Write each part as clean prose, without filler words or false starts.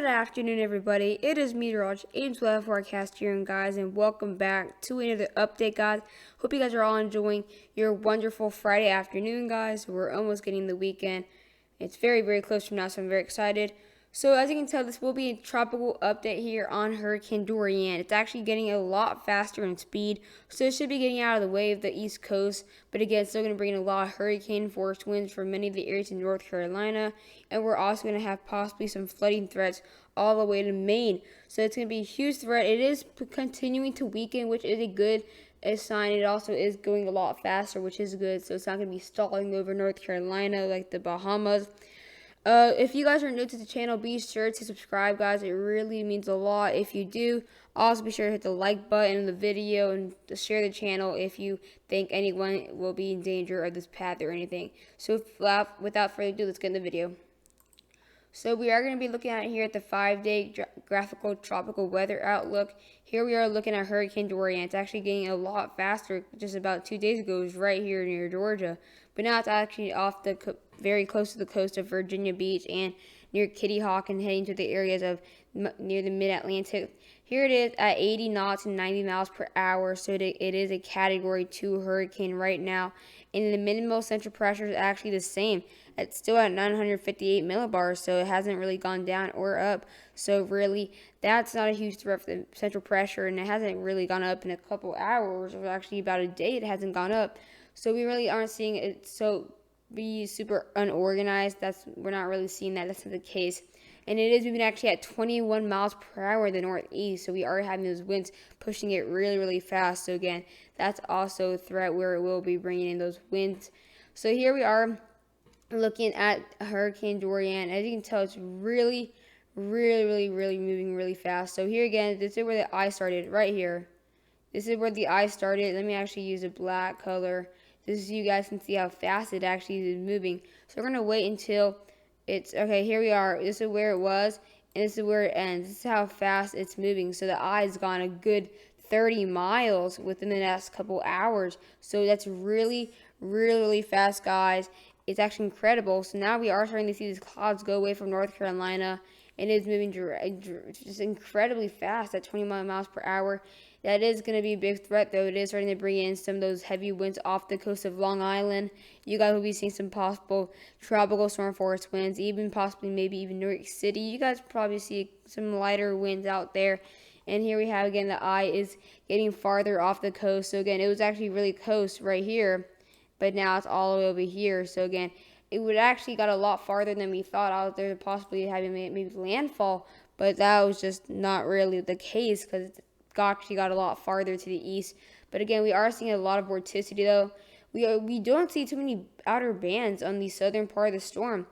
afternoon, everybody. It is meteorologist Ames Weather Forecast here, guys, and welcome back to another update, guys. Hope you guys are all enjoying your wonderful Friday afternoon, guys. We're almost getting the weekend. It's very, very close from now, so I'm very excited. So as you can tell, this will be a tropical update here on Hurricane Dorian. It's actually getting a lot faster in speed, so it should be getting out of the way of the East Coast. But again, it's still going to bring a lot of hurricane force winds for many of the areas in North Carolina. And we're also going to have possibly some flooding threats all the way to Maine. So it's going to be a huge threat. It is continuing to weaken, which is a good sign. It also is going a lot faster, which is good. So it's not going to be stalling over North Carolina like the Bahamas. If you guys are new to the channel, be sure to subscribe, guys. It really means a lot if you do. Also, be sure to hit the like button in the video and to share the channel if you think anyone will be in danger of this path or anything. So without further ado, let's get in the video. So we are going to be looking at here at the 5-day graphical tropical weather outlook. Here we are looking at Hurricane Dorian. It's actually getting a lot faster. Just about 2 days ago, it was right here near Georgia. But now it's actually off the very close to the coast of Virginia Beach and near Kitty Hawk and heading to the areas of near the mid-Atlantic. Here it is at 80 knots and 90 miles per hour. So it is a Category 2 hurricane right now. And the minimal central pressure is actually the same. It's still at 958 millibars, so it hasn't really gone down or up. So really, that's not a huge threat for the central pressure, and it hasn't really gone up in a couple hours, or actually about a day it hasn't gone up. So we really aren't seeing it be super unorganized. We're not really seeing that. That's not the case. And it is moving actually at 21 miles per hour in the northeast, so we are having those winds pushing it really, really fast. So again, that's also a threat where it will be bringing in those winds. So here we are looking at Hurricane Dorian. As you can tell, it's really moving really fast. So here again, this is where the eye started, right here. This is where the eye started. Let me actually use a black color just so you guys can see how fast it actually is moving. So we're going to wait until it's, okay, here we are. This is where it was, and this is where it ends. This is how fast it's moving. So the eye's gone a good 30 miles within the next couple hours. So that's really fast, guys. It's actually incredible. So now we are starting to see these clouds go away from North Carolina. And it is moving just incredibly fast at 21 miles per hour. That is going to be a big threat, though. It is starting to bring in some of those heavy winds off the coast of Long Island. You guys will be seeing some possible tropical storm force winds, even possibly maybe even New York City. You guys probably see some lighter winds out there. And here we have, again, the eye is getting farther off the coast. So, again, it was actually really coast right here, but now it's all the way over here. So, again, it would actually got a lot farther than we thought out there, possibly having maybe landfall, but that was just not really the case because it actually got a lot farther to the east. But again, we are seeing a lot of vorticity, though. We don't see too many outer bands on the southern part of the storm.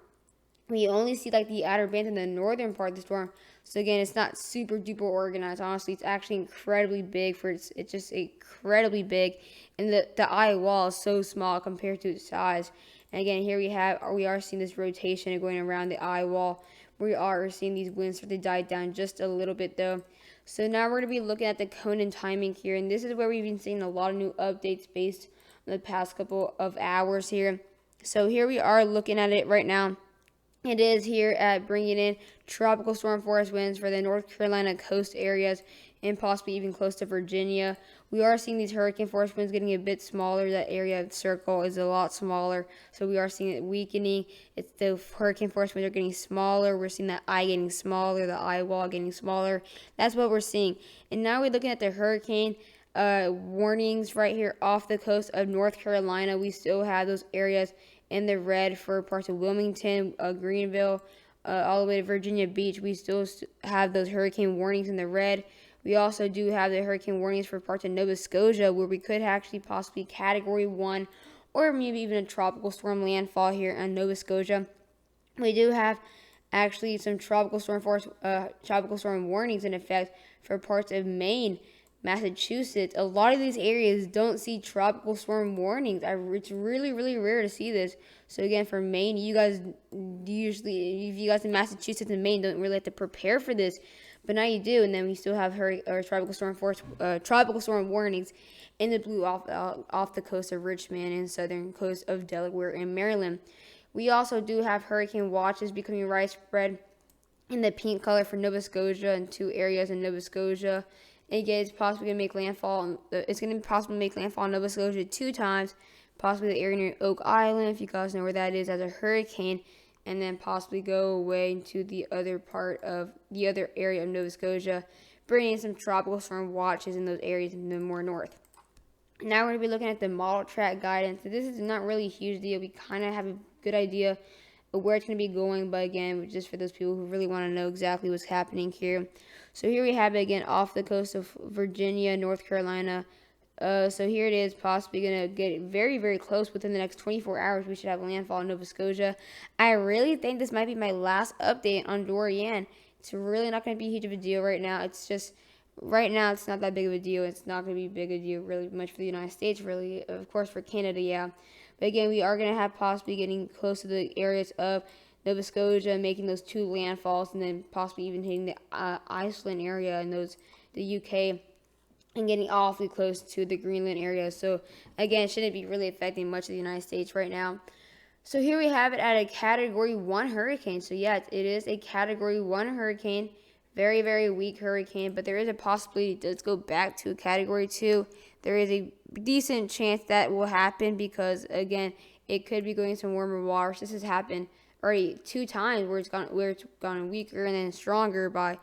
We only see like the outer bands in the northern part of the storm. So again, it's not super duper organized. Honestly, it's actually incredibly big it's just incredibly big, and the eye wall is so small compared to its size. And again, here we are seeing this rotation going around the eye wall. We are seeing these winds start to die down just a little bit, though. So now we're going to be looking at the cone and timing here, and this is where we've been seeing a lot of new updates based on the past couple of hours here. So here we are looking at it right now. It is here at bringing in tropical storm force winds for the North Carolina coast areas and possibly even close to Virginia. We are seeing these hurricane force winds getting a bit smaller. That area of the circle is a lot smaller, so we are seeing it weakening. It's the hurricane force winds are getting smaller. We're seeing that eye getting smaller, the eye wall getting smaller. That's what we're seeing. And now we're looking at the hurricane warnings right here off the coast of North Carolina. We still have those areas in the red for parts of Wilmington, Greenville, all the way to Virginia Beach. We still have those hurricane warnings in the red. We also do have the hurricane warnings for parts of Nova Scotia, where we could actually possibly Category 1 or maybe even a tropical storm landfall here in Nova Scotia. We do have actually some tropical storm warnings in effect for parts of Maine, Massachusetts. A lot of these areas don't see tropical storm warnings. It's really rare to see this. So again, for Maine, you guys usually, if you guys in Massachusetts and Maine, don't really have to prepare for this, but now you do. And then we still have tropical storm warnings in the blue off the coast of Richmond and southern coast of Delaware and Maryland. We also do have hurricane watches becoming widespread in the pink color for Nova Scotia and 2 areas in Nova Scotia. And again, it's possibly going to make landfall. It's going to be possible to make landfall in Nova Scotia 2 times, possibly the area near Oak Island, if you guys know where that is, as a hurricane, and then possibly go away into the other part of the other area of Nova Scotia, bringing some tropical storm watches in those areas in the more north. Now we're going to be looking at the model track guidance. So this is not really a huge deal. We kind of have a good idea of where it's going to be going, but again, just for those people who really want to know exactly what's happening here. So here we have it again off the coast of Virginia, North Carolina. So here it is, possibly going to get very, very close within the next 24 hours. We should have landfall in Nova Scotia. I really think this might be my last update on Dorian. It's really not going to be huge of a deal right now. It's just, right now, it's not that big of a deal. It's not going to be big a deal really much for the United States, really. Of course, for Canada, yeah. But again, we are going to have possibly getting close to the areas of Nova Scotia, making those 2 landfalls, and then possibly even hitting the Iceland area and the UK, and getting awfully close to the Greenland area. So again, it shouldn't be really affecting much of the United States right now. So here we have it at a Category 1 hurricane. So yeah, it is a Category 1 hurricane. Very, very weak hurricane, but there is a possibility it does go back to a Category 2. There is a decent chance that will happen because, again, it could be going some warmer waters. This has happened already 2 times where it's gone weaker and then stronger by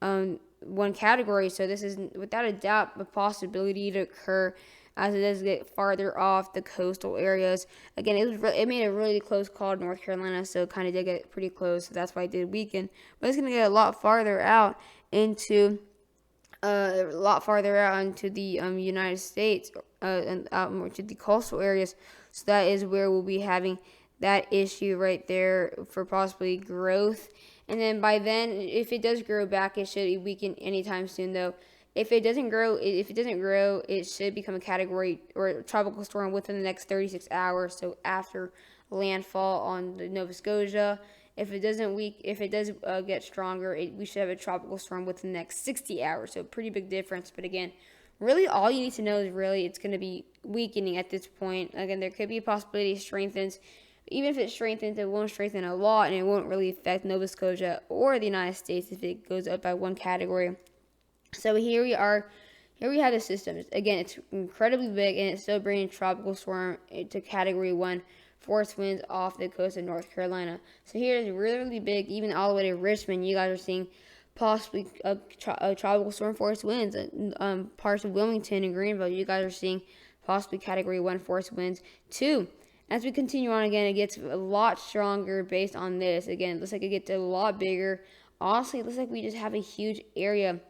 1 category. So this is without a doubt a possibility to occur as it does get farther off the coastal areas. Again, it made a really close call to North Carolina, so it kind of did get pretty close. So that's why it did weaken. But it's going to get a lot farther out into the United States and out more to the coastal areas. So that is where we'll be having that issue right there for possibly growth. And then by then, if it does grow back, it should weaken anytime soon, though. If it doesn't grow, it should become a category or a tropical storm within the next 36 hours. So after landfall on the Nova Scotia, if it does get stronger, we should have a tropical storm within the next 60 hours. So pretty big difference. But again, really all you need to know is really it's going to be weakening at this point. Again, there could be a possibility it strengthens. Even if it strengthens, it won't strengthen a lot, and it won't really affect Nova Scotia or the United States if it goes up by 1 category. So here we are. Here we have the systems. Again, it's incredibly big, and it's still bringing tropical storm to Category 1 force winds off the coast of North Carolina. So here it's really, really big. Even all the way to Richmond, you guys are seeing possibly a tropical storm force winds. Parts of Wilmington and Greenville, you guys are seeing possibly Category 1 force winds too. As we continue on, again, it gets a lot stronger based on this. Again, it looks like it gets a lot bigger. Honestly, it looks like we just have a huge area.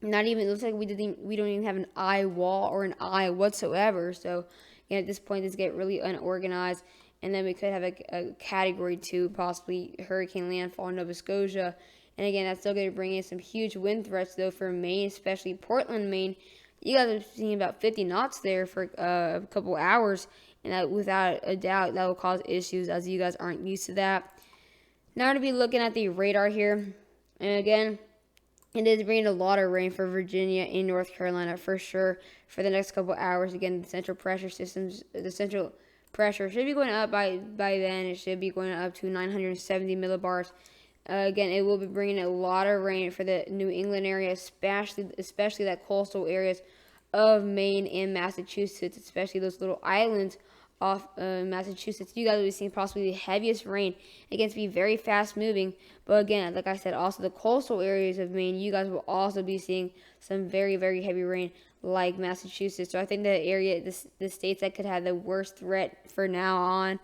It looks like we don't even have an eye wall or an eye whatsoever. So, again, at this point, this get really unorganized. And then we could have a Category 2, possibly hurricane landfall in Nova Scotia. And again, that's still going to bring in some huge wind threats, though, for Maine, especially Portland, Maine. You guys are seeing about 50 knots there for a couple hours. And that, without a doubt, that will cause issues as you guys aren't used to that. Now we're going to be looking at the radar here. And again, it is bringing a lot of rain for Virginia and North Carolina for sure for the next couple hours. Again, the central pressure should be going up by then. It should be going up to 970 millibars. Again, it will be bringing a lot of rain for the New England area, especially that coastal areas of Maine and Massachusetts, especially those little islands off Massachusetts. You guys will be seeing possibly the heaviest rain. Again, it's be very fast moving. But again, like I said, also the coastal areas of Maine, you guys will also be seeing some very, very heavy rain like Massachusetts. So I think the states that could have the worst threat for now on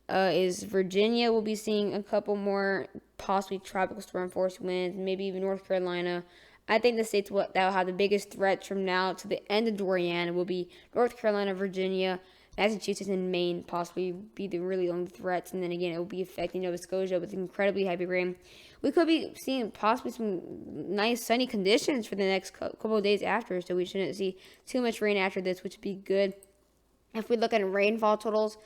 is Virginia. Will be seeing a couple more possibly tropical storm force winds, maybe even North Carolina. I think the states that will have the biggest threats from now to the end of Dorian will be North Carolina, Virginia, Massachusetts, and Maine possibly be the really only threats. And then again, it will be affecting Nova Scotia with incredibly heavy rain. We could be seeing possibly some nice sunny conditions for the next couple of days after, so we shouldn't see too much rain after this, which would be good. If we look at rainfall totals,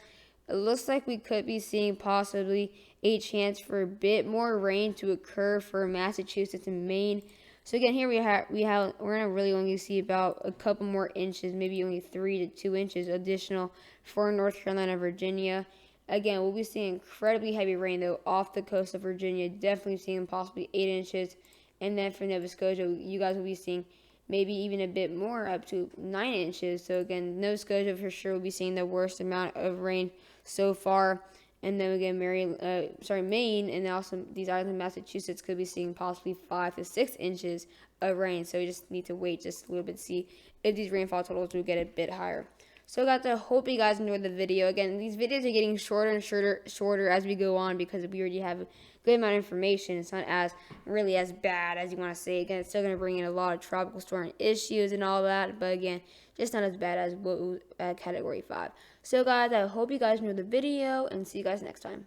it looks like we could be seeing possibly a chance for a bit more rain to occur for Massachusetts and Maine. So again, here we're gonna really only see about a couple more inches, maybe only 3 to 2 inches additional for North Carolina, Virginia. Again, we'll be seeing incredibly heavy rain though off the coast of Virginia. Definitely seeing possibly 8 inches. And then for Nova Scotia, you guys will be seeing maybe even a bit more, up to 9 inches. So again, Nova Scotia for sure will be seeing the worst amount of rain so far. And then again, Maine and also these islands in Massachusetts could be seeing possibly 5 to 6 inches of rain. So we just need to wait just a little bit to see if these rainfall totals will get a bit higher. So guys, I hope you guys enjoyed the video. Again, these videos are getting shorter and shorter as we go on because we already have a good amount of information. It's not as really as bad as you want to say. Again, it's still going to bring in a lot of tropical storm issues and all that, but again, just not as bad as what was at Category 5. So guys, I hope you guys enjoyed the video and see you guys next time.